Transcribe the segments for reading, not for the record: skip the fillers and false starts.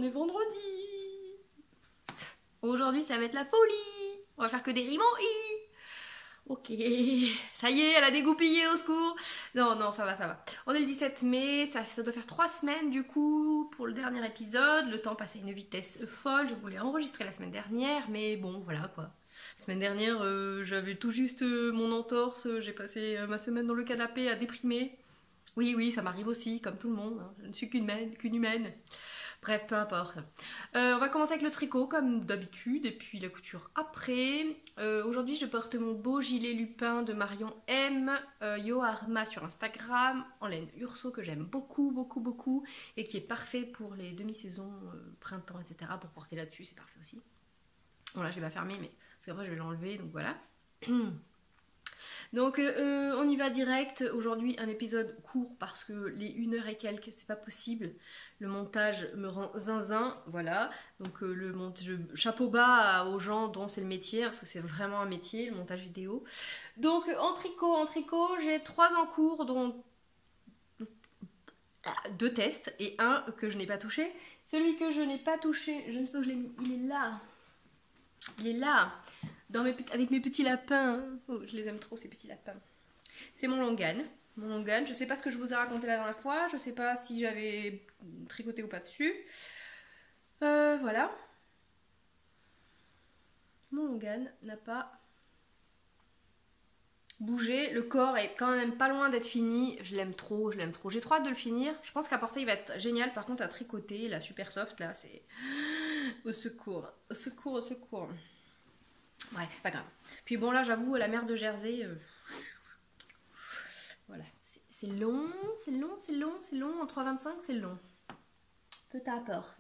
on est vendredi. Aujourd'hui, ça va être la folie. On va faire que des rimes en i. Ok, ça y est, elle a dégoupillé, au secours. Non, non, ça va, ça va. On est le 17 mai, ça doit faire 3 semaines du coup pour le dernier épisode. Le temps passe à une vitesse folle. Je voulais enregistrer la semaine dernière, mais bon, voilà quoi. La semaine dernière, j'avais tout juste mon entorse. J'ai passé ma semaine dans le canapé à déprimer. Oui, oui, ça m'arrive aussi, comme tout le monde. Hein. Je ne suis qu'une humaine. Bref, peu importe. On va commencer avec le tricot, comme d'habitude, et puis la couture après. Aujourd'hui, je porte mon beau gilet Lupin de Marion M. Yoharma sur Instagram, en laine Urso, que j'aime beaucoup, beaucoup, beaucoup, et qui est parfait pour les demi-saisons, printemps, etc. Pour porter là-dessus, c'est parfait aussi. Bon, là, je vais pas fermer, mais parce qu'après, je vais l'enlever, donc voilà. Donc on y va direct. Aujourd'hui un épisode court parce que les 1 heure et quelques c'est pas possible. Le montage me rend zinzin, voilà. Donc chapeau bas aux gens dont c'est le métier, parce que c'est vraiment un métier, le montage vidéo. Donc en tricot, j'ai 3 en cours, dont 2 tests et un que je n'ai pas touché. Celui que je n'ai pas touché, je ne sais pas où je l'ai mis, il est là. Il est là. Avec mes petits lapins. Oh, je les aime trop ces petits lapins. C'est mon Longan. Mon Longan. Je sais pas ce que je vous ai raconté la dernière fois. Je sais pas si j'avais tricoté ou pas dessus. Voilà. Mon Longan n'a pas bougé. Le corps est quand même pas loin d'être fini. Je l'aime trop, je l'aime trop. J'ai trop hâte de le finir. Je pense qu'à porter il va être génial. Par contre à tricoter, la super soft là, c'est... Au secours. Au secours, au secours. Bref, c'est pas grave. Puis bon, là, j'avoue, la mer de Jersey, voilà, c'est long, c'est long, c'est long, c'est long. En 3,25, c'est long. Peu t'apporte.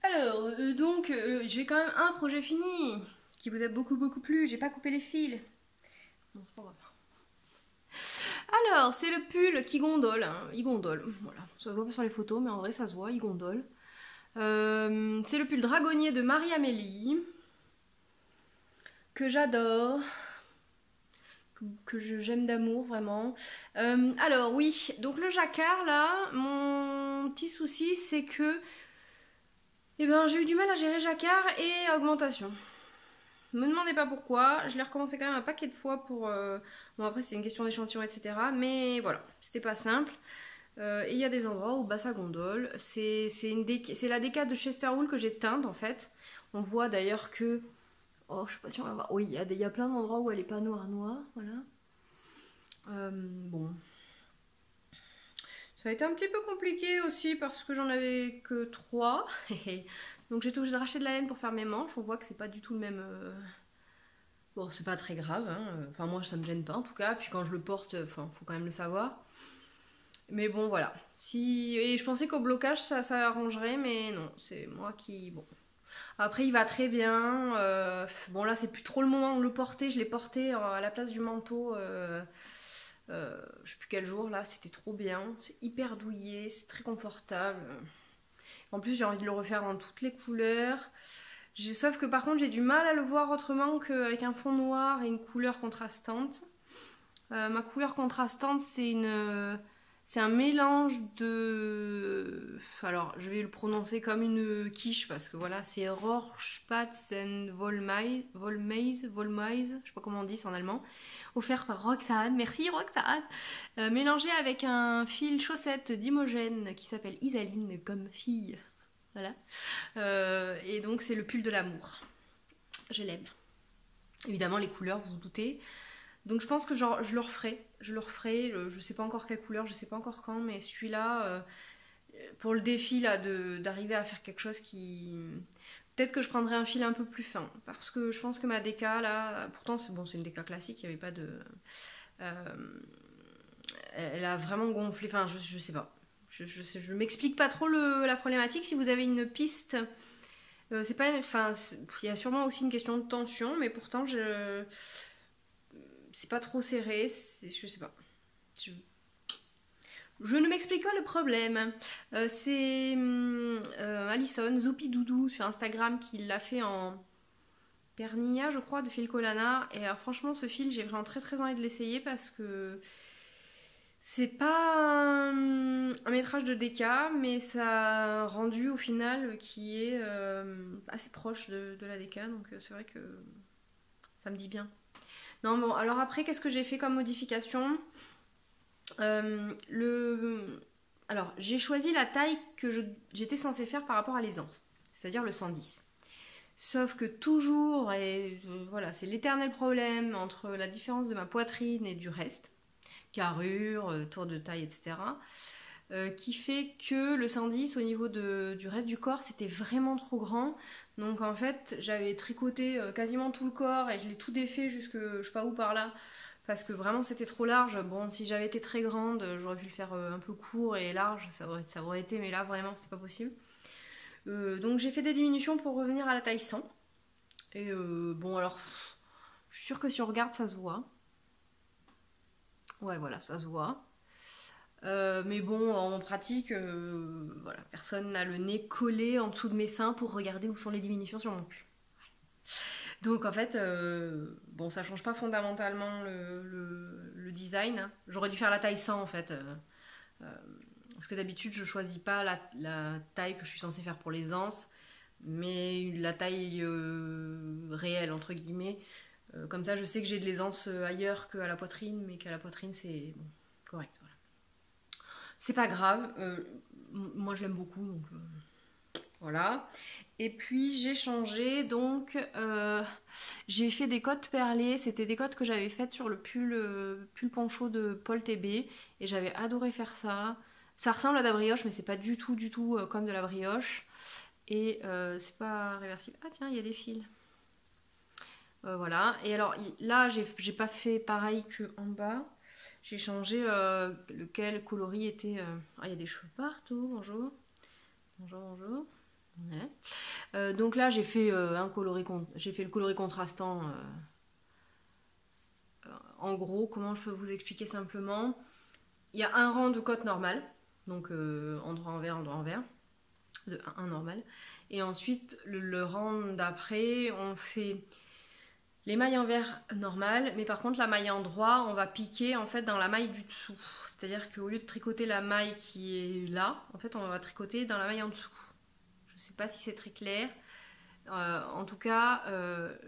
Alors, donc, j'ai quand même un projet fini qui vous a beaucoup, beaucoup plu. J'ai pas coupé les fils. Bon, c'est pas grave. Alors, c'est le pull qui gondole. Hein. Il gondole, voilà. Ça se voit pas sur les photos, mais en vrai, ça se voit, il gondole. C'est le pull dragonnier de Marie-Amélie. Que j'adore, que j'aime d'amour vraiment. Alors oui, donc le jacquard là, mon petit souci c'est que j'ai eu du mal à gérer jacquard et augmentation. Me demandez pas pourquoi, je l'ai recommencé quand même un paquet de fois pour... Bon après c'est une question d'échantillon etc. Mais voilà, c'était pas simple. Et il y a des endroits où ça gondole. C'est la déca de Chester Wool que j'ai teinte en fait. On voit d'ailleurs que... Oh, je sais pas si on va voir. Oui, il y a plein d'endroits où elle est pas noire, voilà. Bon. Ça a été un petit peu compliqué aussi parce que j'en avais que 3. Donc j'étais obligée de racheter de la laine pour faire mes manches. On voit que c'est pas du tout le même... Bon, c'est pas très grave. Hein. Enfin, moi, ça me gêne pas en tout cas. Puis quand je le porte, faut quand même le savoir. Mais bon, voilà. Et je pensais qu'au blocage, ça arrangerait, mais non. C'est moi qui... Bon... Après il va très bien, bon là c'est plus trop le moment de le porter, je l'ai porté à la place du manteau, je sais plus quel jour là, c'était trop bien, c'est hyper douillet, c'est très confortable. En plus j'ai envie de le refaire dans toutes les couleurs, sauf que par contre j'ai du mal à le voir autrement qu'avec un fond noir et une couleur contrastante. Ma couleur contrastante c'est un mélange de... Alors, je vais le prononcer comme une quiche parce que voilà, c'est Rorschpatzen Wollmeise, je sais pas comment on dit, c'est en allemand. Offert par Roxane, merci Roxane. Mélangé avec un fil chaussette d'Imogène qui s'appelle Isaline comme fille. Voilà. Et donc, c'est le pull de l'amour. Je l'aime. Évidemment, les couleurs, vous vous doutez. Donc je pense que genre, je le referai, je sais pas encore quelle couleur, je sais pas encore quand, mais celui-là, pour le défi là, d'arriver à faire quelque chose qui... Peut-être que je prendrai un fil un peu plus fin, parce que je pense que ma déca là, pourtant c'est une déca classique, il n'y avait pas de... elle a vraiment gonflé, enfin je sais pas, je m'explique pas trop la problématique. Si vous avez une piste, c'est pas... Enfin, il y a sûrement aussi une question de tension, mais pourtant c'est pas trop serré, je sais pas. Je ne m'explique pas le problème. C'est Alison, Zoupidoudou sur Instagram qui l'a fait en Pernilla, je crois, de fil Colana. Et alors, franchement, ce fil, j'ai vraiment très très envie de l'essayer parce que C'est pas un métrage de DK, mais ça a un rendu au final qui est assez proche de la DK, donc c'est vrai que ça me dit bien. Non, bon, alors après, qu'est-ce que j'ai fait comme modification? Alors, j'ai choisi la taille que j'étais censée faire par rapport à l'aisance, c'est-à-dire le 110. Sauf que toujours, et voilà, c'est l'éternel problème entre la différence de ma poitrine et du reste, carrure, tour de taille, etc., qui fait que le 110 au niveau du reste du corps, c'était vraiment trop grand. Donc en fait, j'avais tricoté quasiment tout le corps et je l'ai tout défait jusque je sais pas où par là. Parce que vraiment c'était trop large. Bon, si j'avais été très grande, j'aurais pu le faire un peu court et large, ça aurait été, mais là vraiment c'était pas possible. Donc j'ai fait des diminutions pour revenir à la taille 100. Et bon, alors, je suis sûre que si on regarde, ça se voit. Ouais, voilà, ça se voit. Mais bon, en pratique, voilà, personne n'a le nez collé en dessous de mes seins pour regarder où sont les diminutions sur mon pull. Donc en fait, bon, ça change pas fondamentalement le design. J'aurais dû faire la taille 100 en fait. Parce que d'habitude, je choisis pas la taille que je suis censée faire pour les anses, mais la taille réelle, entre guillemets. Comme ça, je sais que j'ai de l'aisance ailleurs qu'à la poitrine, mais qu'à la poitrine, c'est bon, correct. Voilà. C'est pas grave. Moi, je l'aime beaucoup, donc voilà. Et puis, j'ai changé, donc j'ai fait des cottes perlées. C'était des cottes que j'avais faites sur le pull poncho de Paul TB, et j'avais adoré faire ça. Ça ressemble à de la brioche, mais c'est pas du tout comme de la brioche. Et c'est pas réversible. Ah tiens, il y a des fils. Voilà. Et alors là, j'ai pas fait pareil que en bas. J'ai changé lequel coloris était. Ah, il y a des cheveux partout. Bonjour. Bonjour, bonjour. Voilà. Donc là, j'ai fait j'ai fait le coloris contrastant. En gros, comment je peux vous expliquer simplement? Il y a un rang de cotes normales, donc endroit envers, de un normal. Et ensuite, le rang d'après, on fait les mailles envers normales, mais par contre la maille en droit, on va piquer en fait dans la maille du dessous. C'est-à-dire qu'au lieu de tricoter la maille qui est là, en fait on va tricoter dans la maille en dessous. Je ne sais pas si c'est très clair. En tout cas,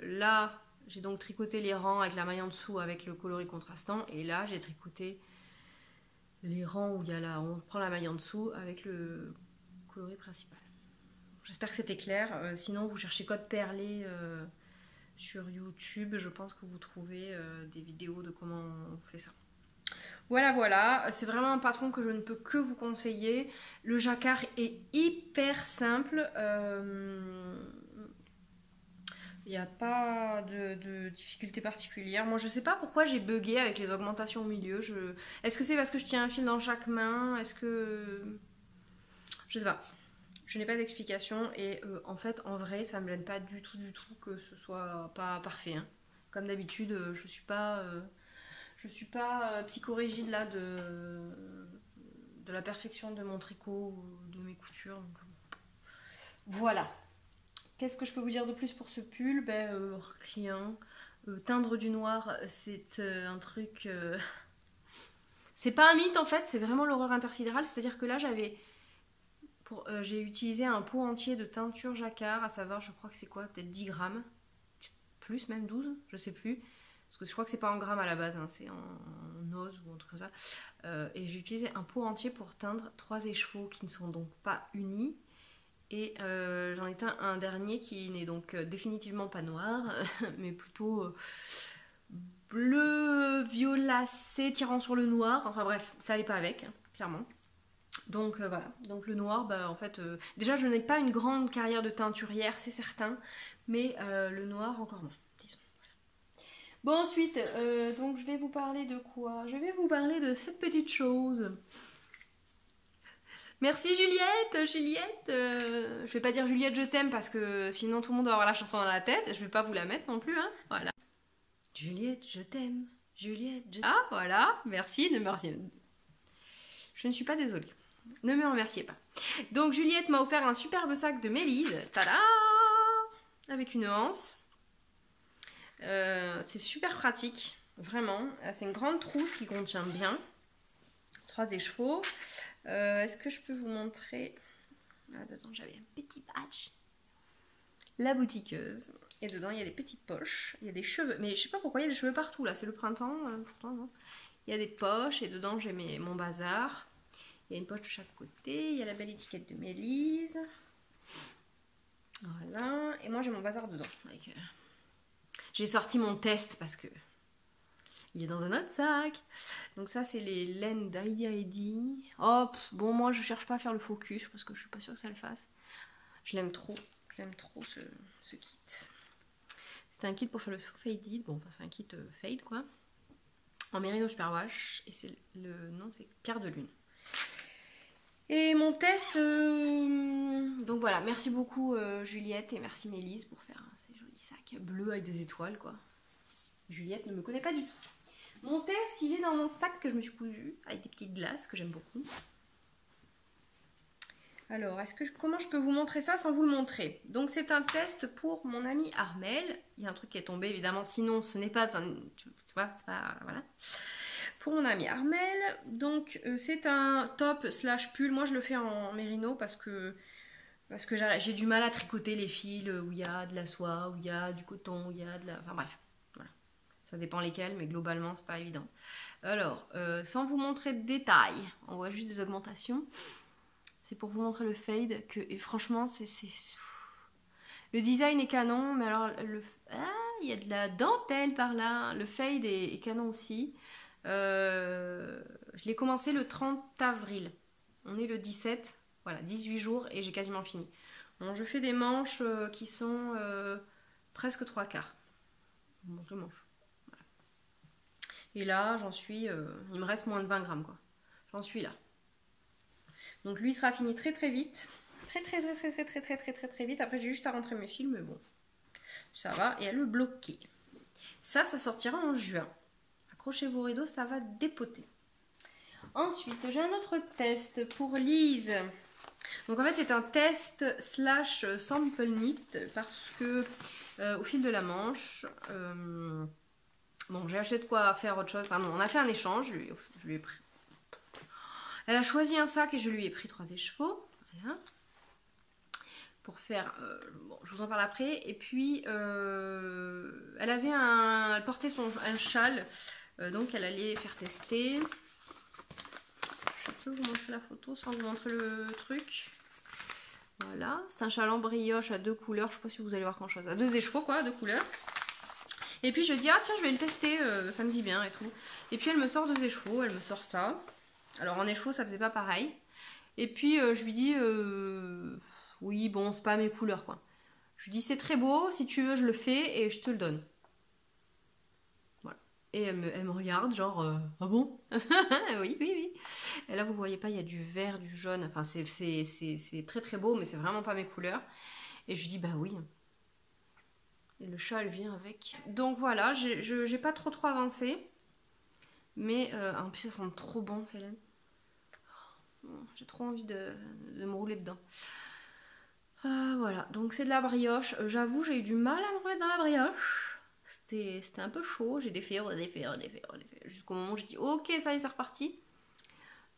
là j'ai donc tricoté les rangs avec la maille en dessous avec le coloris contrastant, et là j'ai tricoté les rangs où il y a on prend la maille en dessous avec le coloris principal. J'espère que c'était clair. Sinon vous cherchez code perlé sur YouTube, je pense que vous trouvez des vidéos de comment on fait ça. Voilà, voilà, c'est vraiment un patron que je ne peux que vous conseiller. Le jacquard est hyper simple. Il n'y a pas de difficulté particulière. Moi, je sais pas pourquoi j'ai bugué avec les augmentations au milieu. Est-ce que c'est parce que je tiens un fil dans chaque main? Est-ce que... Je sais pas. Je n'ai pas d'explication, et en fait, en vrai, ça me gêne pas du tout que ce soit pas parfait. Hein. Comme d'habitude, je suis pas psychorigide là de la perfection de mon tricot ou de mes coutures. Donc, voilà. Qu'est-ce que je peux vous dire de plus pour ce pull? Rien. Teindre du noir, c'est un truc... C'est pas un mythe en fait, c'est vraiment l'horreur intersidérale. C'est-à-dire que là, j'ai utilisé un pot entier de teinture jacquard, à savoir, je crois que c'est quoi, peut-être 10 grammes, plus même 12, je sais plus, parce que je crois que c'est pas en grammes à la base, hein, c'est en ose ou un truc comme ça. Et j'ai utilisé un pot entier pour teindre 3 écheveaux qui ne sont donc pas unis, et j'en ai teint un dernier qui n'est donc définitivement pas noir, mais plutôt bleu violacé tirant sur le noir, enfin bref, ça allait pas avec, hein, clairement. Donc voilà, donc le noir, en fait, déjà je n'ai pas une grande carrière de teinturière, c'est certain, mais le noir encore moins, disons. Bon, ensuite, donc je vais vous parler de quoi? Je vais vous parler de cette petite chose. Merci Juliette, je vais pas dire Juliette je t'aime parce que sinon tout le monde va avoir la chanson dans la tête, je vais pas vous la mettre non plus, hein, voilà. Juliette, je t'aime, Juliette, je t'aime. Ah, voilà, merci de me remercier. Je ne suis pas désolée. Ne me remerciez pas. Donc Juliette m'a offert un superbe sac de Mélise. Tada! Avec une anse. C'est super pratique. Vraiment. C'est une grande trousse qui contient bien. 3 écheveaux. Est-ce que je peux vous montrer... Attends, j'avais un petit badge. La boutiqueuse. Et dedans, il y a des petites poches. Il y a des cheveux. Mais je sais pas pourquoi il y a des cheveux partout là. C'est le printemps. Pourtant, non. Il y a des poches. Et dedans, j'ai mon bazar. Il y a une poche de chaque côté. Il y a la belle étiquette de Mélise. Voilà. Et moi, j'ai mon bazar dedans. J'ai sorti mon test parce que il est dans un autre sac. Donc ça, c'est les laines d'Heidi Heidi. Oh, bon, moi, je cherche pas à faire le focus parce que je suis pas sûre que ça le fasse. Je l'aime trop. J'aime trop ce kit. C'est un kit pour faire le faded. Bon, enfin, c'est un kit fade, quoi. En Merino Superwash. Et c'est le nom, c'est Pierre de Lune. Et mon test... Donc voilà, merci beaucoup Juliette et merci Mélise pour faire ces jolis sacs bleus avec des étoiles, quoi. Juliette ne me connaît pas du tout. Mon test, il est dans mon sac que je me suis cousu avec des petites glaces que j'aime beaucoup. Alors, comment je peux vous montrer ça sans vous le montrer? Donc, c'est un test pour mon amie Armel. Il y a un truc qui est tombé, évidemment, sinon ce n'est pas un... Tu vois, c'est pas... Voilà. Pour mon amie Armel. Donc, c'est un top slash pull. Moi, je le fais en mérino parce que j'ai du mal à tricoter les fils où il y a de la soie, où il y a du coton, où il y a de la... Enfin, bref. Voilà. Ça dépend lesquels, mais globalement, c'est pas évident. Alors, sans vous montrer de détails, on voit juste des augmentations. C'est pour vous montrer le fade et franchement, le design est canon, mais alors il y a de la dentelle par là. Le fade est canon aussi. Je l'ai commencé le 30 avril. On est le 17, voilà, 18 jours et j'ai quasiment fini. Bon, je fais des manches qui sont presque 3/4. Bon, je manche. Voilà. Et là, j'en suis... il me reste moins de 20 grammes, quoi. J'en suis là. Donc lui sera fini très très vite. Très vite. Après j'ai juste à rentrer mes fils, mais bon. Ça va. Et à le bloquer. Ça sortira en juin. Accrochez vos rideaux, ça va dépoter. Ensuite, j'ai un autre test pour Lise. Donc en fait c'est un test slash sample knit parce que au fil de la manche, bon j'ai acheté de quoi faire autre chose. Pardon, on a fait un échange, je lui ai pris. Elle a choisi un sac et je lui ai pris 3 écheveaux. Voilà. Pour faire... bon, je vous en parle après. Et puis, elle portait un châle. Donc, elle allait faire tester. Je peux vous montrer la photo sans vous montrer le truc. Voilà. C'est un châle en brioche à 2 couleurs. Je ne sais pas si vous allez voir grand chose. À 2 écheveaux, quoi, 2 couleurs. Et puis, je dis, ah tiens, je vais le tester. Ça me dit bien et tout. Et puis, elle me sort 2 écheveaux. Elle me sort ça. Alors en écheveau ça faisait pas pareil. Et puis je lui dis oui bon c'est pas mes couleurs quoi. Je lui dis c'est très beau, si tu veux je le fais et je te le donne. Voilà. Et elle me regarde genre ah bon? Oui. Et là vous voyez pas il y a du vert, du jaune, enfin c'est très très beau mais c'est vraiment pas mes couleurs. Et je lui dis bah oui. Et le châle vient avec. Donc voilà, j'ai pas trop avancé. Mais en plus ça sent trop bon ces laines. J'ai trop envie de me rouler dedans. Voilà, donc c'est de la brioche. J'avoue, j'ai eu du mal à me remettre dans la brioche. C'était un peu chaud. J'ai défait. Jusqu'au moment où j'ai dit ok, ça y est, c'est reparti.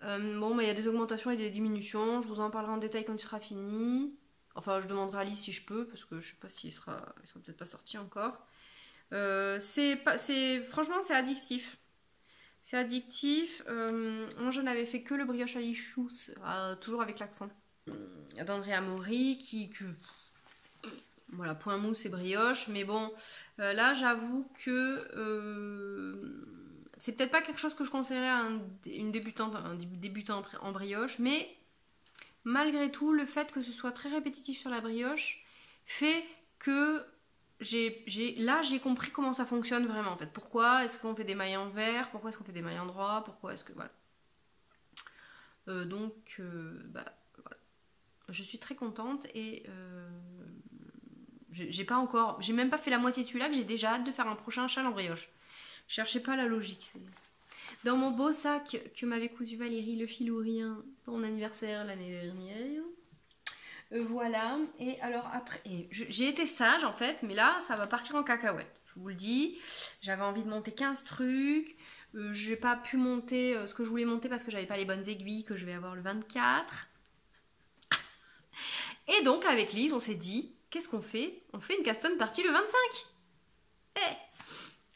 Bon, mais il y a des augmentations et des diminutions. Je vous en parlerai en détail quand il sera fini. Enfin, je demanderai à Alice si je peux, parce que je sais pas s'il sera peut-être pas sorti encore. Franchement, c'est addictif. C'est addictif. Moi, je n'avais fait que le brioche à lichous, toujours avec l'accent d'Andrea Mori, voilà, point mousse et brioche. Mais bon, là, j'avoue que c'est peut-être pas quelque chose que je conseillerais à un débutant en brioche, mais malgré tout, le fait que ce soit très répétitif sur la brioche fait que là j'ai compris comment ça fonctionne vraiment en fait. Pourquoi est-ce qu'on fait des mailles en vert, pourquoi est-ce qu'on fait des mailles en droit, pourquoi est-ce que voilà. Voilà. Je suis très contente et j'ai même pas fait la moitié de celui-là que j'ai déjà hâte de faire un prochain châle en brioche. Cherchez pas la logique. Dans mon beau sac que m'avait cousu Valérie le fil ou rien pour mon anniversaire l'année dernière, Voilà, et alors après, j'ai été sage en fait, mais là ça va partir en cacahuète, je vous le dis. J'avais envie de monter 15 trucs, j'ai pas pu monter ce que je voulais monter parce que j'avais pas les bonnes aiguilles que je vais avoir le 24. Et donc avec Lise, on s'est dit, qu'est-ce qu'on fait? On fait une custom party le 25. Eh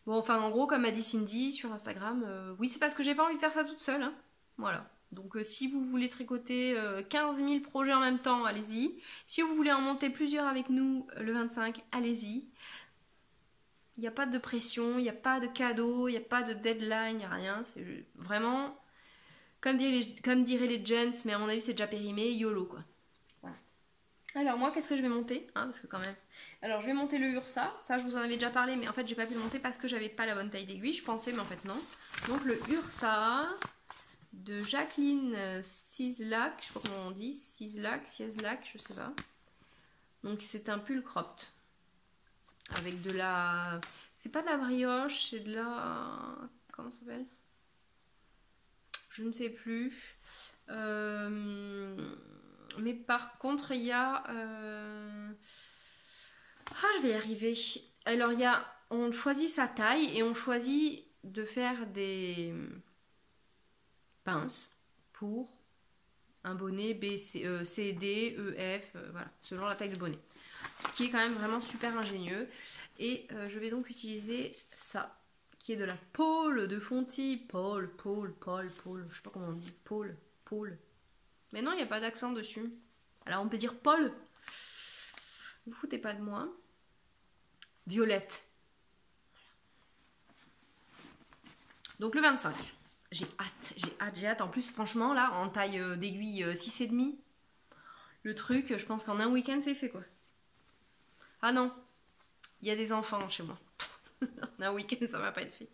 Bon, enfin en gros, comme a dit Cindy sur Instagram, oui c'est parce que j'ai pas envie de faire ça toute seule, hein. Voilà. Donc si vous voulez tricoter 15 000 projets en même temps, allez-y. Si vous voulez en monter plusieurs avec nous le 25, allez-y. Il n'y a pas de pression, il n'y a pas de cadeau, il n'y a pas de deadline, il n'y a rien. C'est vraiment, comme diraient les gents, mais à mon avis c'est déjà périmé, YOLO quoi. Voilà. Alors moi, qu'est-ce que je vais monter, hein, parce que quand même... Alors je vais monter le Ursa, ça je vous en avais déjà parlé, mais en fait j'ai pas pu le monter parce que j'avais pas la bonne taille d'aiguille, je pensais, mais en fait non. Donc le Ursa... de Jacqueline Sislak, je sais pas comment on dit, Sislak, je sais pas. Donc c'est un pull cropped. Avec de la... C'est pas de la brioche, c'est de la... Comment ça s'appelle? Je ne sais plus. Mais par contre, il y a... Ah, je vais y arriver. Alors, il y a... On choisit sa taille et on choisit de faire des... pince pour un bonnet B, C, D, E, F, voilà, selon la taille de bonnet. Ce qui est quand même vraiment super ingénieux. Et je vais donc utiliser ça, qui est de la pôle de Fonty. Pôle, je sais pas comment on dit. Pôle. Mais non, il n'y a pas d'accent dessus. Alors on peut dire Paul. Vous foutez pas de moi. Violette. Donc le 25. J'ai hâte. En plus, franchement, là, en taille d'aiguille 6,5, le truc, je pense qu'en un week-end, c'est fait, quoi. Ah non, il y a des enfants chez moi. En un week-end, ça va pas être fait.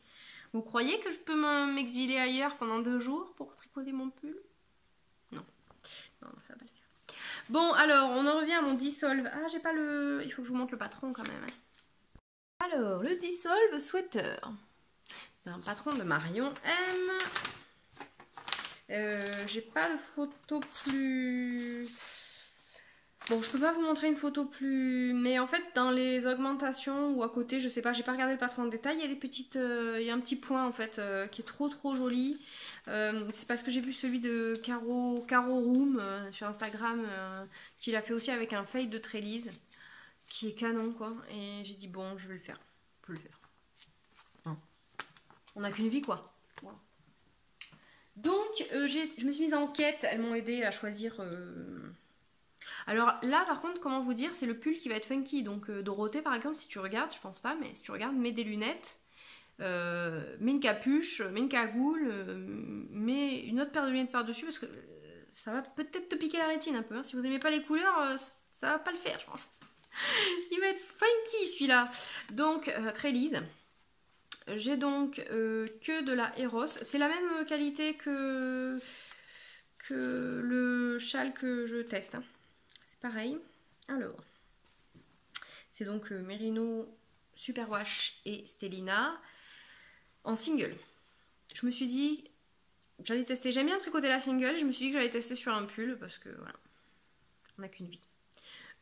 Vous croyez que je peux m'exiler ailleurs pendant 2 jours pour tricoter mon pull? Non, ça va pas le faire. Bon, alors, on en revient à mon dissolve. Ah, j'ai pas le... Il faut que je vous montre le patron, quand même. Alors, le dissolve sweater. C'est un patron de Marion M. J'ai pas de photo plus... Bon, je peux pas vous montrer une photo plus... Mais en fait, dans les augmentations ou à côté, je sais pas, j'ai pas regardé le patron en détail, il y a des petites... il y a un petit point, en fait, qui est trop joli. C'est parce que j'ai vu celui de Caro Room sur Instagram, qu'il a fait aussi avec un fade de Trélise, qui est canon, quoi. Et j'ai dit, bon, je vais le faire. Je peux le faire. Hein. On n'a qu'une vie, quoi. Voilà. Donc, je me suis mise en quête. Elles m'ont aidé à choisir... Alors là, par contre, comment vous dire, c'est le pull qui va être funky. Donc Dorothée, par exemple, si tu regardes, je pense pas, mais si tu regardes, mets des lunettes, mets une capuche, mets une cagoule, mets une autre paire de lunettes par-dessus, parce que ça va peut-être te piquer la rétine un peu. Hein. Si vous aimez pas les couleurs, ça va pas le faire, je pense. Il va être funky, celui-là. Donc, très lisse. J'ai donc que de la Eros. C'est la même qualité que le châle que je teste. Hein. Pareil. Alors, c'est donc Merino, Superwash et Stellina en single. Je me suis dit, j'allais tester, j'aime bien tricoter la single, je me suis dit que j'allais tester sur un pull parce que voilà, on n'a qu'une vie.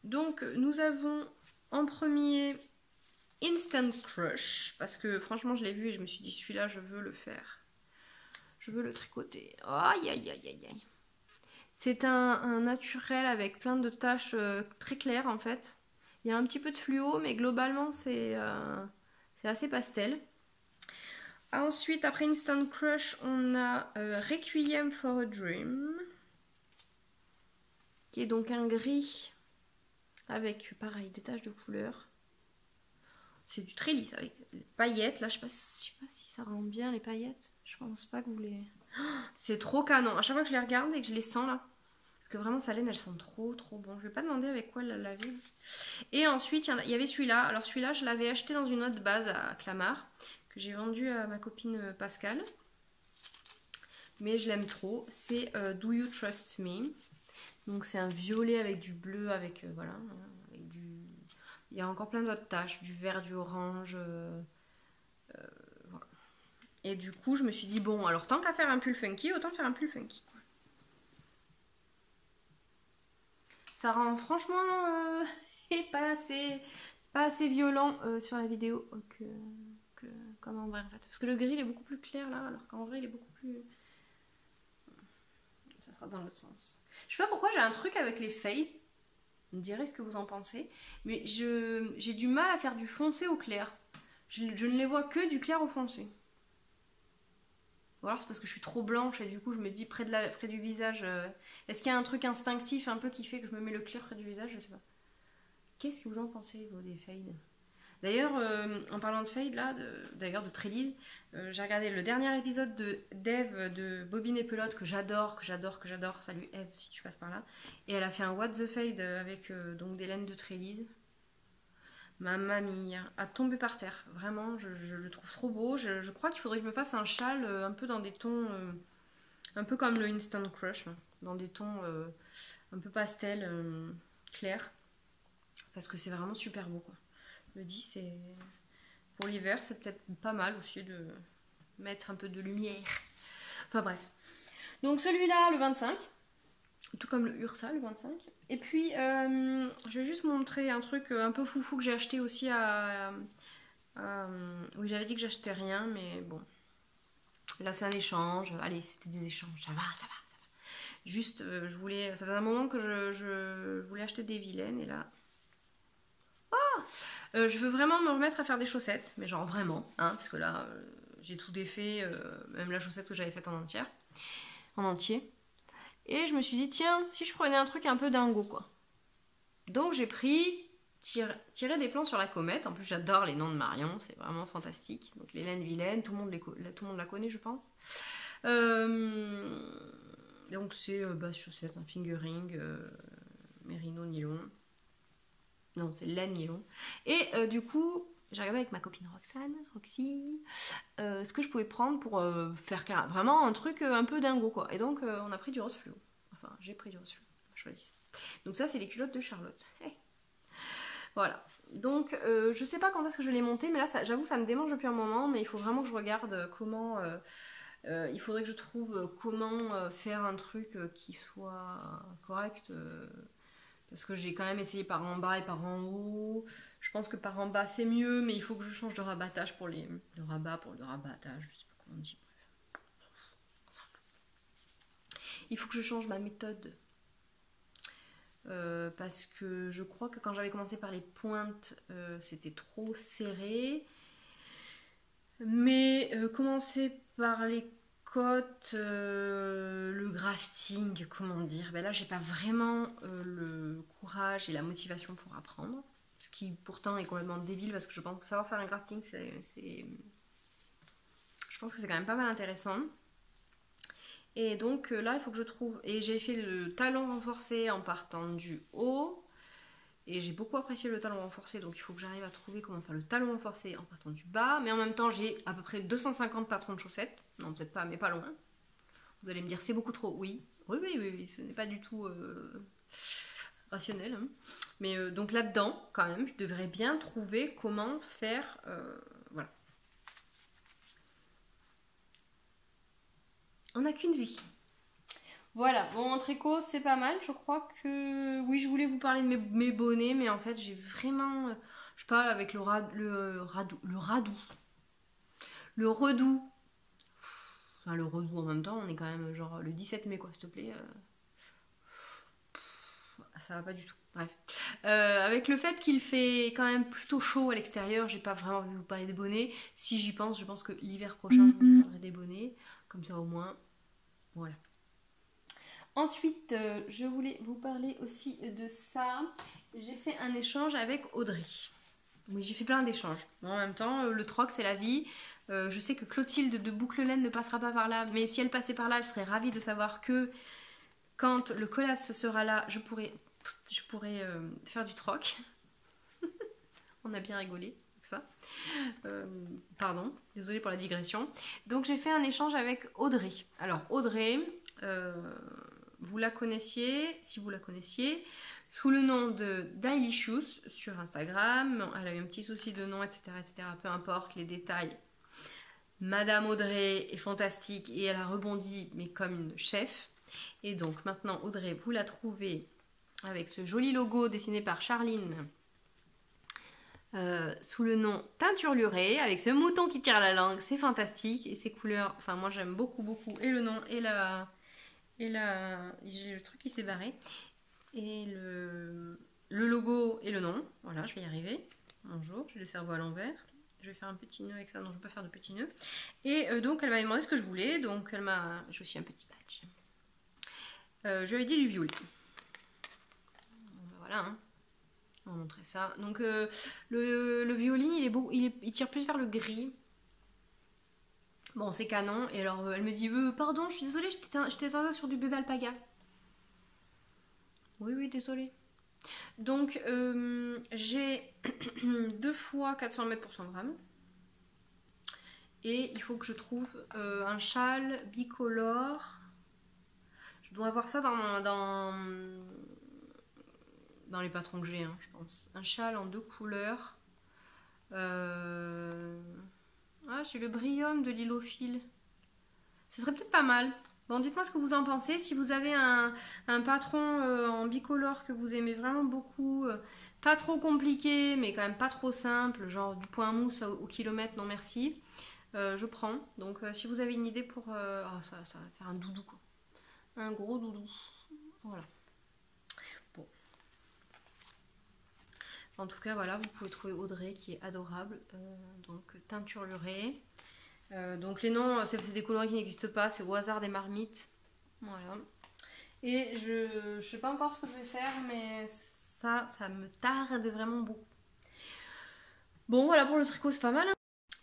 Donc, nous avons en premier Instant Crush parce que franchement, je l'ai vu et je me suis dit, celui-là, je veux le faire. Je veux le tricoter. Aïe, aïe, aïe, aïe, aïe. C'est un naturel avec plein de taches très claires en fait. Il y a un petit peu de fluo, mais globalement c'est assez pastel. Ensuite, après Instant Crush, on a Requiem for a Dream, qui est donc un gris avec pareil des taches de couleur. C'est du très lisse avec les paillettes. Là, je sais pas si ça rend bien les paillettes. Je pense pas que vous les... C'est trop canon. À chaque fois que je les regarde et que je les sens là, parce que vraiment sa laine elle sent trop bon. Je vais pas demander avec quoi elle la laver. Et ensuite il y avait celui-là. Alors celui-là je l'avais acheté dans une autre base à Clamart, que j'ai vendu à ma copine Pascal. Mais je l'aime trop. C'est Do You Trust Me. Donc c'est un violet avec du bleu, avec voilà, avec du... Il y a encore plein d'autres taches, du vert, du orange. Voilà. Et du coup je me suis dit bon alors tant qu'à faire un pull funky, autant faire un pull funky quoi. Ça rend franchement pas assez violent sur la vidéo comme en vrai en fait. Parce que le gris il est beaucoup plus clair là, alors qu'en vrai il est beaucoup plus... Ça sera dans l'autre sens. Je sais pas pourquoi j'ai un truc avec les fades. Vous me direz ce que vous en pensez. Mais j'ai du mal à faire du foncé au clair. Je ne les vois que du clair au foncé. Ou alors c'est parce que je suis trop blanche et du coup je me dis près du visage. Est-ce qu'il y a un truc instinctif un peu qui fait que je me mets le clair près du visage? Je sais pas. Qu'est-ce que vous en pensez, vous, des fades? D'ailleurs, en parlant de fade, là, d'ailleurs de Trélise, j'ai regardé le dernier épisode d'Eve de Bobine et Pelote que j'adore. Salut Eve si tu passes par là. Et elle a fait un What the Fade avec donc des laines de Trélise. Mamma mia, à tomber par terre. Vraiment, je le trouve trop beau. Je crois qu'il faudrait que je me fasse un châle un peu dans des tons, un peu comme le Instant Crush, hein, dans des tons un peu pastel, clairs. Parce que c'est vraiment super beau, quoi. Je me dis, c'est pour l'hiver, c'est peut-être pas mal aussi de mettre un peu de lumière. Enfin bref. Donc celui-là, le 25. Tout comme le Ursa, le 25. Et puis, je vais juste vous montrer un truc un peu foufou que j'ai acheté aussi oui, j'avais dit que j'achetais rien, mais bon. Là, c'est un échange. Allez, c'était des échanges. Ça va. Juste, ça faisait un moment que je voulais acheter des vilaines, et là... je veux vraiment me remettre à faire des chaussettes, mais genre vraiment, hein, parce que là, j'ai tout défait, même la chaussette que j'avais faite en entier. Et je me suis dit, tiens, si je prenais un truc un peu dingo, quoi. Donc j'ai tiré des plans sur la comète. En plus, j'adore les noms de Marion, c'est vraiment fantastique. Donc l'Hélène Vilaine, tout le monde la connaît, je pense. Donc c'est basse chaussette, un fingering, mérino nylon. Non, c'est laine nylon. Et du coup, j'ai regardé avec ma copine Roxy, ce que je pouvais prendre pour faire vraiment un truc un peu dingo, quoi. Et donc, on a pris du rose fluo. Enfin, j'ai pris du rose fluo. Choisi. Donc ça, c'est les culottes de Charlotte. Hey. Voilà. Donc, je sais pas quand est-ce que je l'ai monté, mais là, j'avoue, ça me démange depuis un moment, mais il faut vraiment que je regarde comment... il faudrait que je trouve comment faire un truc qui soit correct... parce que j'ai quand même essayé par en bas et par en haut. Je pense que par en bas c'est mieux, mais il faut que je change de rabattage pour le rabattage, je sais pas comment on dit. Il faut que je change ma méthode. Parce que je crois que quand j'avais commencé par les pointes, c'était trop serré. Mais commencer par les côtes, le grafting, comment dire, ben là j'ai pas vraiment le courage et la motivation pour apprendre, ce qui pourtant est complètement débile parce que je pense que savoir faire un grafting je pense que c'est quand même pas mal intéressant. Et donc là il faut que je trouve, et j'ai fait le talon renforcé en partant du haut. Et j'ai beaucoup apprécié le talon renforcé, donc il faut que j'arrive à trouver comment faire le talon renforcé en partant du bas. Mais en même temps, j'ai à peu près 250 patrons de chaussettes. Non, peut-être pas, mais pas loin. Vous allez me dire, c'est beaucoup trop. Oui, ce n'est pas du tout rationnel. Hein. Mais donc là-dedans, quand même, je devrais bien trouver comment faire... voilà. On n'a qu'une vie. Voilà, bon, en tricot, c'est pas mal. Je crois que... Oui, je voulais vous parler de mes bonnets, mais en fait, j'ai vraiment... Je parle avec le redoux. Enfin, le redoux en même temps, on est quand même genre le 17 mai, quoi, s'il te plaît. Ça va pas du tout. Bref. Avec le fait qu'il fait quand même plutôt chaud à l'extérieur, j'ai pas vraiment envie de vous parler des bonnets. Si j'y pense, je pense que l'hiver prochain, je vous parlerai des bonnets. Comme ça, au moins... Voilà. Ensuite, je voulais vous parler aussi de ça. J'ai fait un échange avec Audrey. Oui, j'ai fait plein d'échanges. Bon, en même temps, le troc, c'est la vie. Je sais que Clotilde de Boucle Laine ne passera pas par là. Mais si elle passait par là, elle serait ravie de savoir que quand le Colas sera là, je pourrais faire du troc. On a bien rigolé avec ça. Pardon, désolée pour la digression. Donc, j'ai fait un échange avec Audrey. Alors, Audrey... vous la connaissiez, si vous la connaissiez, sous le nom de Dailicious sur Instagram. Elle a eu un petit souci de nom, etc., etc. Peu importe les détails. Madame Audrey est fantastique et elle a rebondi, mais comme une chef. Et donc maintenant, Audrey, vous la trouvez avec ce joli logo dessiné par Charline. Sous le nom Teinturlurée, avec ce mouton qui tire la langue, c'est fantastique. Et ces couleurs, enfin moi j'aime beaucoup et le nom et j'ai le truc qui s'est barré. Et le logo et le nom, voilà, je vais y arriver. Bonjour, j'ai le cerveau à l'envers. Je vais faire un petit nœud avec ça, non je ne vais pas faire de petit nœud. Et donc elle m'avait demandé ce que je voulais, donc elle m'a... J'ai aussi un petit badge. Je lui avais dit du violet. Voilà, hein. On va montrer ça. Donc le violine, il tire plus vers le gris. Bon, c'est canon. Et alors, elle me dit, pardon, je suis désolée, je t'ai tenté sur du bébé alpaga. Oui, désolée. Donc, j'ai 2 fois 400 mètres pour 100 grammes. Et il faut que je trouve un châle bicolore. Je dois avoir ça dans les patrons que j'ai, hein, je pense. Un châle en 2 couleurs. Ah, j'ai le Brillium de Lilophile. Ce serait peut-être pas mal. Bon, dites-moi ce que vous en pensez. Si vous avez un patron en bicolore que vous aimez vraiment beaucoup, pas trop compliqué, mais quand même pas trop simple, genre du point mousse au kilomètre, non merci, je prends. Donc, si vous avez une idée pour... oh, ça va faire un doudou, quoi. Un gros doudou. Voilà. Bon. En tout cas, voilà, vous pouvez trouver Audrey qui est adorable. Donc, Teinturlurée. Donc, les noms, c'est des coloris qui n'existent pas. C'est au hasard des marmites. Voilà. Et je sais pas encore ce que je vais faire, mais ça me tarde vraiment beaucoup. Bon, voilà, pour le tricot, c'est pas mal. Hein.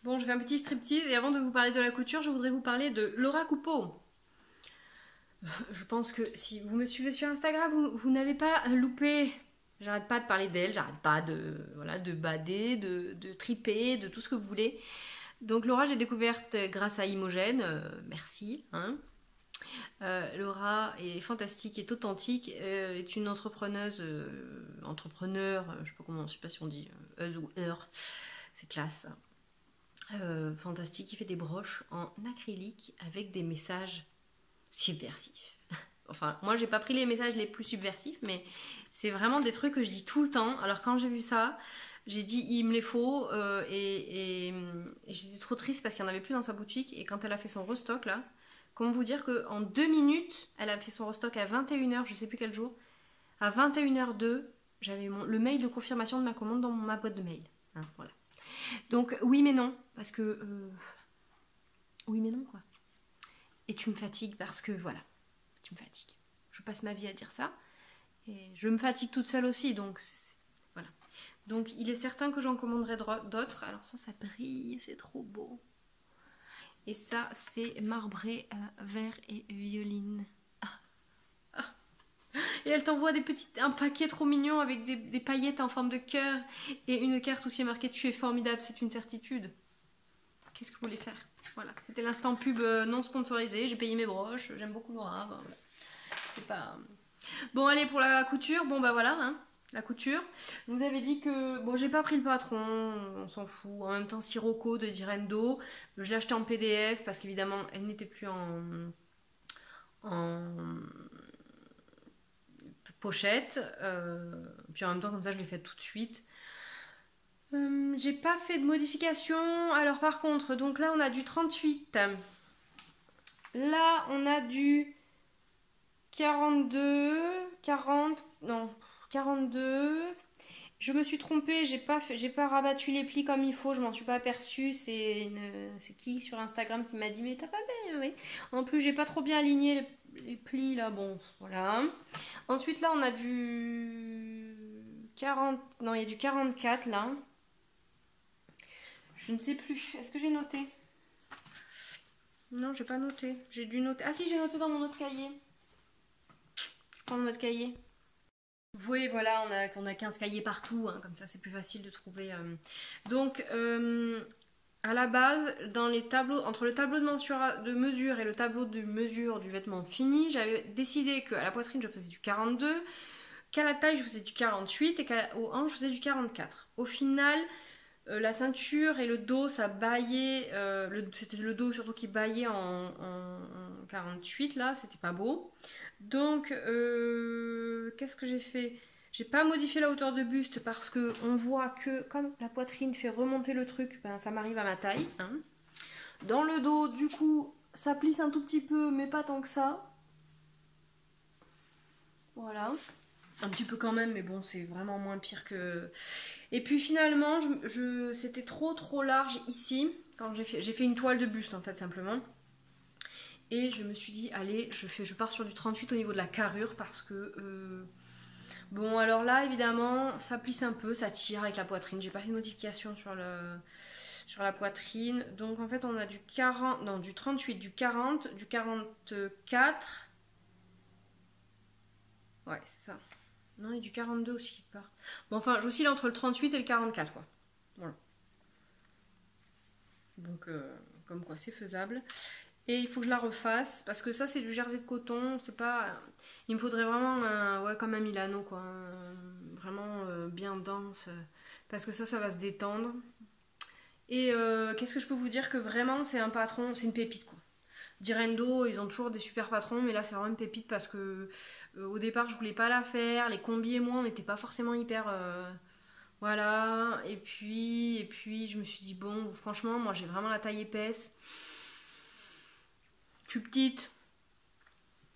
Bon, je fais un petit striptease. Et avant de vous parler de la couture, je voudrais vous parler de Laura Coupeau. Je pense que si vous me suivez sur Instagram, vous n'avez pas loupé... J'arrête pas de parler d'elle, j'arrête pas de bader, de triper, de tout ce que vous voulez. Donc Laura, j'ai découverte grâce à Imogène, merci. Hein. Laura est fantastique, est authentique, est une entrepreneuse, entrepreneur, je sais pas si on dit ou heure, c'est classe. Fantastique, qui fait des broches en acrylique avec des messages subversifs. Enfin, moi, j'ai pas pris les messages les plus subversifs, mais c'est vraiment des trucs que je dis tout le temps. Alors, quand j'ai vu ça, j'ai dit, il me les faut. Et j'étais trop triste parce qu'il n'y en avait plus dans sa boutique. Et quand elle a fait son restock, là, comment vous dire qu'en 2 minutes, elle a fait son restock à 21h, je sais plus quel jour. À 21h02, j'avais le mail de confirmation de ma commande dans ma boîte de mail. Hein, voilà. Donc, oui, mais non. Parce que... oui, mais non, quoi. Et tu me fatigues parce que, voilà. Tu me fatigues. Je passe ma vie à dire ça. Et je me fatigue toute seule aussi. Donc, voilà. Donc, il est certain que j'en commanderai d'autres. Alors ça brille. C'est trop beau. Et ça, c'est marbré vert et violine. Et elle t'envoie un paquet trop mignon avec des paillettes en forme de cœur. Et une carte aussi marquée « Tu es formidable, c'est une certitude ». Qu'est-ce que vous voulez faire? Voilà, c'était l'instant pub non sponsorisé, j'ai payé mes broches, j'aime beaucoup Laura, ben, voilà. C'est pas... Bon allez, pour la couture, bon bah voilà, hein, la couture. Je vous avais dit que, bon j'ai pas pris le patron, on s'en fout. En même temps, Sirocco de Direndo, je l'ai acheté en PDF parce qu'évidemment, elle n'était plus en pochette. Puis en même temps, comme ça, je l'ai faite tout de suite. J'ai pas fait de modification. Alors par contre, donc là on a du 38. Là on a du 42, 40, non, 42. Je me suis trompée, j'ai pas rabattu les plis comme il faut, je m'en suis pas aperçue. C'est qui sur Instagram qui m'a dit mais t'as pas bien, oui. En plus j'ai pas trop bien aligné les plis là, bon voilà. Ensuite là on a du 40, non il y a du 44 là. Je ne sais plus. Est-ce que j'ai noté? Non, j'ai pas noté. J'ai dû noter. Ah si, j'ai noté dans mon autre cahier. Je prends notre cahier. Vous voyez, voilà, on a 15 cahiers partout. Hein, comme ça, c'est plus facile de trouver. Donc, à la base, dans les tableaux, entre le tableau de mesure et le tableau de mesure du vêtement fini, j'avais décidé qu'à la poitrine, je faisais du 42, qu'à la taille, je faisais du 48 et qu'au hanche, je faisais du 44. Au final... la ceinture et le dos, ça baillait, c'était le dos surtout qui baillait en 48 là, c'était pas beau. Donc, qu'est-ce que j'ai fait? J'ai pas modifié la hauteur de buste parce que on voit que comme la poitrine fait remonter le truc, ben, ça m'arrive à ma taille. Hein. Dans le dos, du coup, ça plisse un tout petit peu, mais pas tant que ça. Voilà. Un petit peu quand même, mais bon, c'est vraiment moins pire que... Et puis finalement, c'était trop large ici. Quand j'ai fait une toile de buste, en fait, simplement. Et je me suis dit, allez, je pars sur du 38 au niveau de la carrure parce que... Bon, alors là, évidemment, ça plisse un peu, ça tire avec la poitrine. J'ai pas fait de modification sur la poitrine. Donc en fait, on a du 40, non, du 38, du 40, du 44. Ouais, c'est ça. Non, et du 42 aussi quelque part. Bon, enfin, j'oscille entre le 38 et le 44, quoi. Voilà. Donc, comme quoi, c'est faisable. Et il faut que je la refasse, parce que ça, c'est du jersey de coton, c'est pas... Il me faudrait vraiment ouais, comme un Milano, quoi. Vraiment bien dense, parce que ça va se détendre. Et qu'est-ce que je peux vous dire que vraiment, c'est un patron, c'est une pépite, quoi. Direndo, ils ont toujours des super patrons, mais là, c'est vraiment une pépite, parce que au départ, je voulais pas la faire. Les combis et moi, on n'était pas forcément hyper... voilà, et puis, je me suis dit, bon, franchement, moi, j'ai vraiment la taille épaisse. Je suis petite.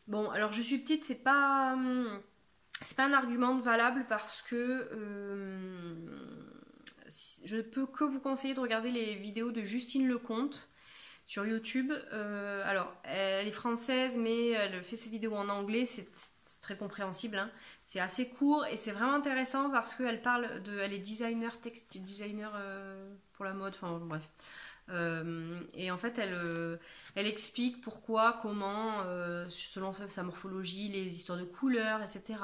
Bon, alors je suis petite, c'est pas un argument valable parce que je ne peux que vous conseiller de regarder les vidéos de Justine Lecomte sur YouTube. Alors, elle est française, mais elle fait ses vidéos en anglais, c'est très compréhensible. Hein. C'est assez court et c'est vraiment intéressant parce qu'elle parle de. Elle est designer, textile designer pour la mode, enfin bref. Et en fait, elle explique pourquoi, comment, selon sa morphologie, les histoires de couleurs, etc.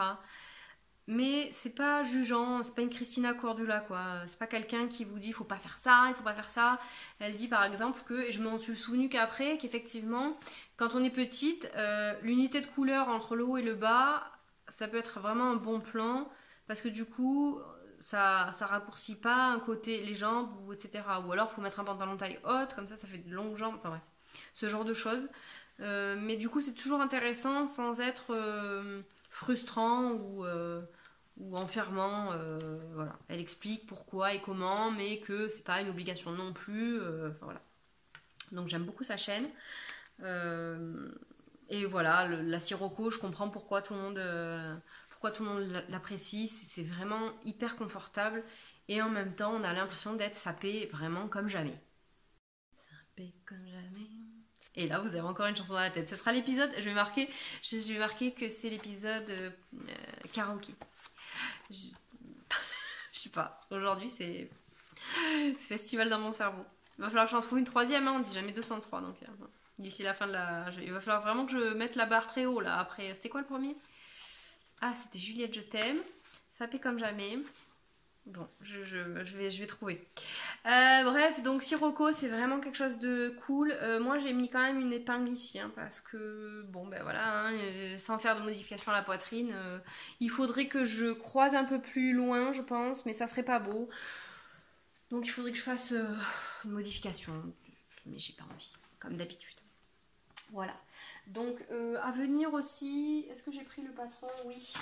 Mais c'est pas jugeant, c'est pas une Christina Cordula, quoi. C'est pas quelqu'un qui vous dit il faut pas faire ça, il faut pas faire ça. Elle dit par exemple que, et je m'en suis souvenu qu'après, qu'effectivement, quand on est petite, l'unité de couleur entre le haut et le bas, ça peut être vraiment un bon plan parce que du coup, ça raccourcit pas un côté les jambes ou etc. Ou alors faut mettre un pantalon taille haute, comme ça fait de longues jambes, enfin bref, ce genre de choses. Mais du coup, c'est toujours intéressant sans être frustrant ou enfermant. Voilà. Elle explique pourquoi et comment, mais que c'est pas une obligation non plus. Enfin, voilà. Donc j'aime beaucoup sa chaîne. Et voilà, la Sirocco, je comprends pourquoi tout le monde l'apprécie. C'est vraiment hyper confortable. Et en même temps, on a l'impression d'être sapé vraiment comme jamais. Sapé comme jamais. Et là, vous avez encore une chanson dans la tête. Ce sera l'épisode, je vais marquer que c'est l'épisode karaoké. Je... je sais pas, aujourd'hui c'est festival dans mon cerveau. Il va falloir que j'en trouve une troisième, hein, on dit jamais 203, donc d'ici la fin de la... Il va falloir vraiment que je mette la barre très haut, là, après. C'était quoi le premier? Ah, c'était Juliette, je t'aime. Sapé comme jamais. Bon, je vais trouver. Bref, donc Sirocco, c'est vraiment quelque chose de cool. Moi, j'ai mis quand même une épingle ici, hein, parce que, bon, ben voilà, hein, sans faire de modification à la poitrine, il faudrait que je croise un peu plus loin, je pense, mais ça serait pas beau. Donc, il faudrait que je fasse une modification, mais j'ai pas envie, comme d'habitude. Voilà. Donc, à venir aussi, est-ce que j'ai pris le patron? Oui.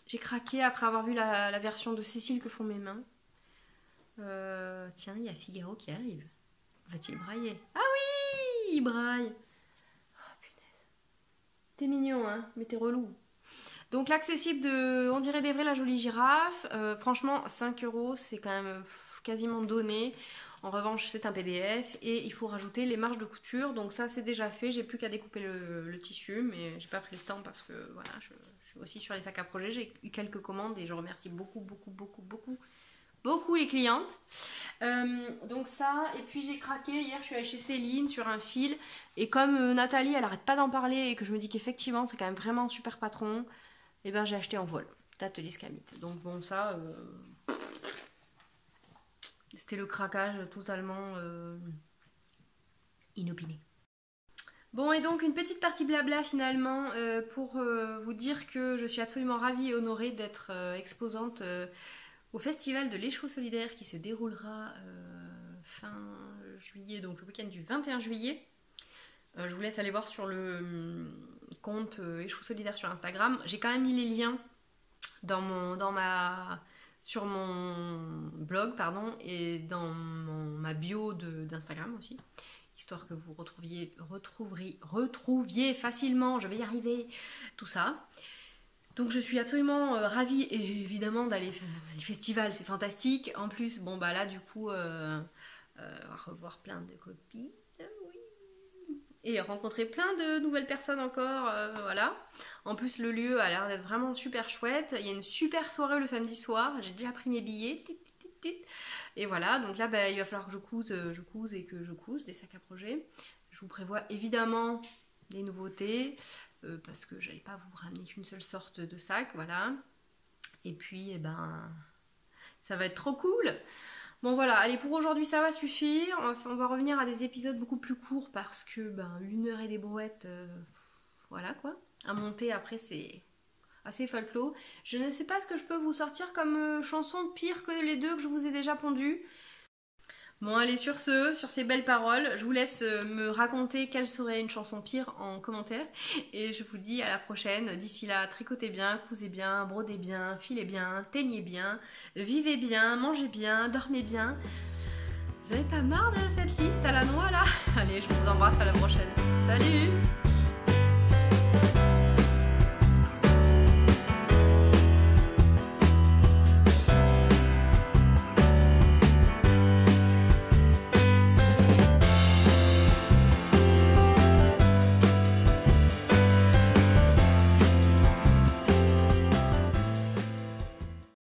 J'ai craqué après avoir vu la version de Cécile que font mes mains. Tiens, il y a Figaro qui arrive. Va-t-il brailler? Ah oui, il braille. Oh punaise. T'es mignon, hein, mais t'es relou. Donc l'accessible de On dirait des vrais la jolie girafe. Franchement, 5 euros, c'est quand même quasiment donné. En revanche, c'est un PDF et il faut rajouter les marges de couture. Donc ça, c'est déjà fait. J'ai plus qu'à découper le tissu, mais j'ai pas pris le temps parce que voilà, je suis aussi sur les sacs à projet. J'ai eu quelques commandes et je remercie beaucoup les clientes. Donc ça, et puis j'ai craqué. Hier, je suis allée chez Céline sur un fil. Et comme Nathalie, elle arrête pas d'en parler et que je me dis qu'effectivement, c'est quand même vraiment un super patron, et ben j'ai acheté en vol d'Atelier Scamit. Donc bon, ça... c'était le craquage totalement inopiné. Bon, et donc une petite partie blabla finalement pour vous dire que je suis absolument ravie et honorée d'être exposante au festival de l'écheveau solidaire qui se déroulera fin juillet, donc le week-end du 21 juillet. Je vous laisse aller voir sur le compte Échou Solidaire sur Instagram. J'ai quand même mis les liens sur mon blog, pardon, et dans ma bio d'Instagram aussi, histoire que vous retrouviez facilement, je vais y arriver, tout ça. Donc je suis absolument ravie, évidemment, d'aller les festivals, c'est fantastique. En plus, bon bah là du coup, on va revoir plein de copines, oui. Et rencontrer plein de nouvelles personnes encore, voilà. En plus, le lieu a l'air d'être vraiment super chouette. Il y a une super soirée le samedi soir. J'ai déjà pris mes billets. Et voilà, donc là, bah, il va falloir que je couse des sacs à projet. Je vous prévois évidemment des nouveautés, parce que j'allais pas vous ramener qu'une seule sorte de sac, voilà. Et puis, eh ben, ça va être trop cool. Bon voilà, allez, pour aujourd'hui ça va suffire. On va revenir à des épisodes beaucoup plus courts parce que 1 heure et des brouettes, voilà quoi. À monter après c'est assez folklore. Je ne sais pas ce que je peux vous sortir comme chanson pire que les deux que je vous ai déjà pondues. Bon allez, sur ces belles paroles, je vous laisse me raconter quelle serait une chanson pire en commentaire. Et je vous dis à la prochaine. D'ici là, tricotez bien, cousez bien, brodez bien, filez bien, teignez bien, vivez bien, mangez bien, dormez bien. Vous avez pas marre de cette liste à la noix là? Allez, je vous embrasse, à la prochaine. Salut!